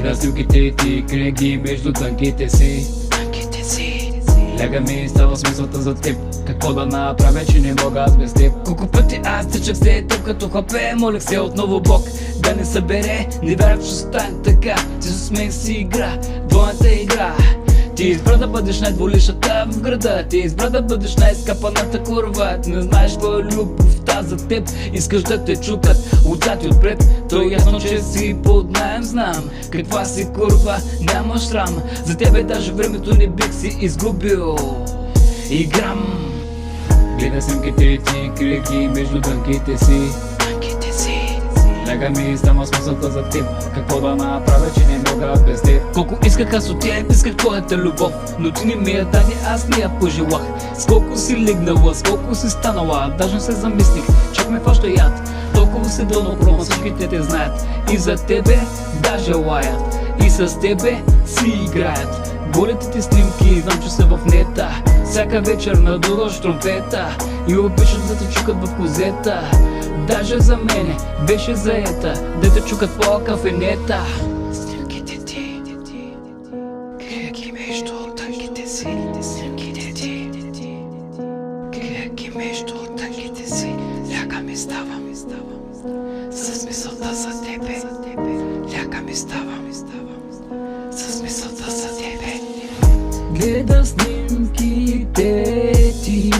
Гледа снимките ти, крия ги между тънките си. Лягаме и става смисълта за теб. Какво да направя, че не мога аз без теб? Колко пъти аз тичах се теб като хапе. Молех се отново Бог да не събере. Не вярвах, че стане така. Ти с мен си игра, двойната игра. Ти избра да бъдеш най-дволичната в града. Ти избра да бъдеш най-скапаната курва. Ти не знаеш какво е любовта за теб. Искаш да те чукат отзад и отпред. То е ясно, че си под наем. Знам каква си курва, нямаш срам. За тебе даже времето не бих си изгубил и грам. Гледа снимките ти, крия ги между тънките си. Лягаме и става смисълта за теб. Какво да направя, че не мога без теб? Колко исках аз от теб, исках твоята любов, но ти не ми я даде, аз не я пожелах. Сколко си легнала, сколко си станала, даже не се замислих, чак ме фаща яд. Толкова си дълно прома, всичките те знаят. И за тебе даже лаят, и с тебе си играят. Голите ти снимки, знам, че са в нета. Всяка вечер надуваш тромпета и обичат да те чукат в козета. Даже за мене беше заета да те чукат по кафенета. Снимките ти, крия ги между тънките си. Снимките ти, крия ги между тънките си. Лягам и ставам с мисълта за тебе. Лягам и ставам с мисълта за тебе. Гледа снимките ти,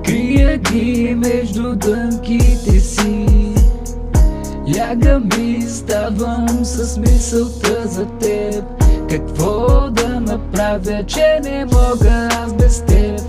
крия ги между дънките си. Лягам и ставам с мисълта за теб. Какво да направя, че не мога аз без теб?